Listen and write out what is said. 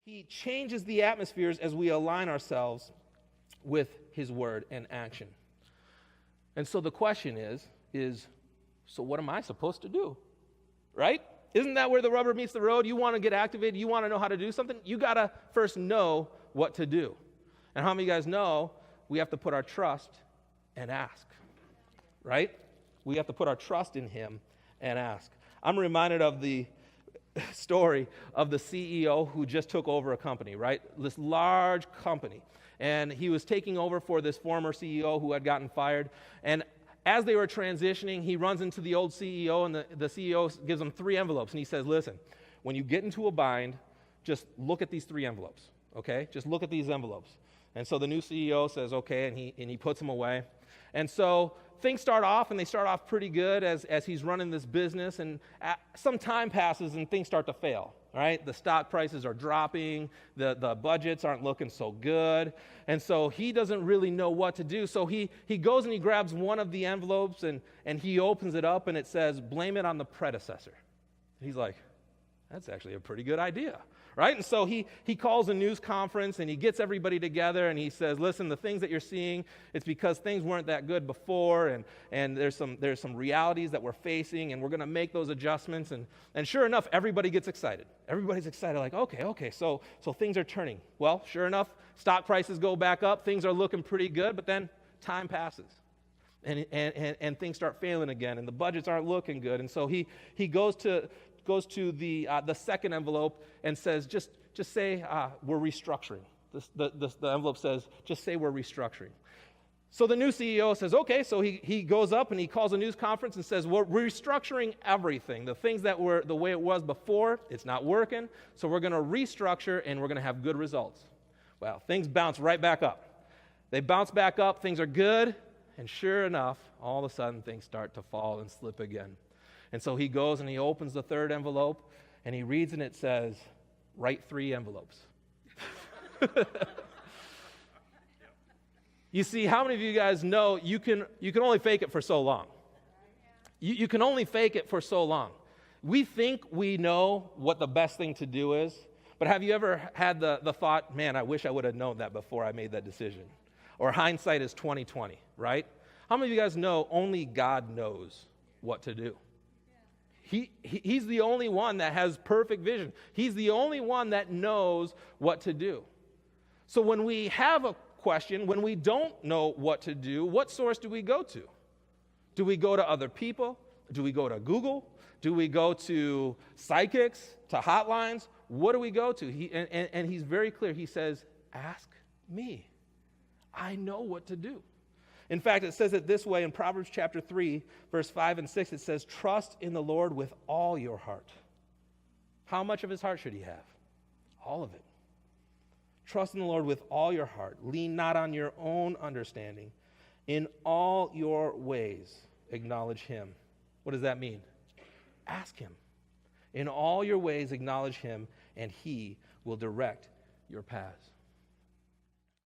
He changes the atmospheres as we align ourselves with his word and action. And so the question is, so what am I supposed to do? Right? Isn't that where the rubber meets the road? You want to get activated, you want to know how to do something, you got to first know what to do. And how many of you guys know we have to put our trust and ask? Right? We have to put our trust in him and ask. I'm reminded of the story of the CEO who just took over a company, right? This large company. And he was taking over for this former CEO who had gotten fired. And as they were transitioning, he runs into the old CEO, and the CEO gives him 3 envelopes. And he says, listen, when you get into a bind, just look at these 3 envelopes, okay? Just look at these envelopes. And so the new CEO says, okay, and he puts them away. And so things start off, and they start off pretty good as he's running this business, and some time passes and things start to fail, right? The stock prices are dropping, the budgets aren't looking so good, and so he doesn't really know what to do. So he goes and he grabs one of the envelopes, and he opens it up, and it says, blame it on the predecessor. He's like, that's actually a pretty good idea. Right? And so he calls a news conference, and he gets everybody together, and he says, listen, the things that you're seeing, it's because things weren't that good before, and there's some realities that we're facing, and we're going to make those adjustments. And sure enough, everybody gets excited. Everybody's excited, like, okay, so things are turning. Well, sure enough, stock prices go back up, things are looking pretty good, but then time passes. And things start failing again, and the budgets aren't looking good. And so he goes to the second envelope and says, just say we're restructuring. The envelope says, just say we're restructuring. So the new CEO says, okay, so he goes up and he calls a news conference and says, we're restructuring everything. The things that were the way it was before, it's not working, so we're going to restructure and we're going to have good results. Well, things bounce right back up. They bounce back up, things are good, and sure enough, all of a sudden things start to fall and slip again. And so he goes and he opens the third envelope and he reads, and it says, write 3 envelopes. You see, how many of you guys know you can only fake it for so long? You can only fake it for so long. We think we know what the best thing to do is, but have you ever had the thought, man, I wish I would have known that before I made that decision? Or hindsight is 20/20, right? How many of you guys know only God knows what to do? He's the only one that has perfect vision. He's the only one that knows what to do. So when we have a question, when we don't know what to do, what source do we go to? Do we go to other people? Do we go to Google? Do we go to psychics, to hotlines? What do we go to? And he's very clear. He says, ask me. I know what to do. In fact, it says it this way in Proverbs chapter 3, verse 5 and 6. It says, trust in the Lord with all your heart. How much of his heart should he have? All of it. Trust in the Lord with all your heart. Lean not on your own understanding. In all your ways, acknowledge him. What does that mean? Ask him. In all your ways, acknowledge him, and he will direct your paths.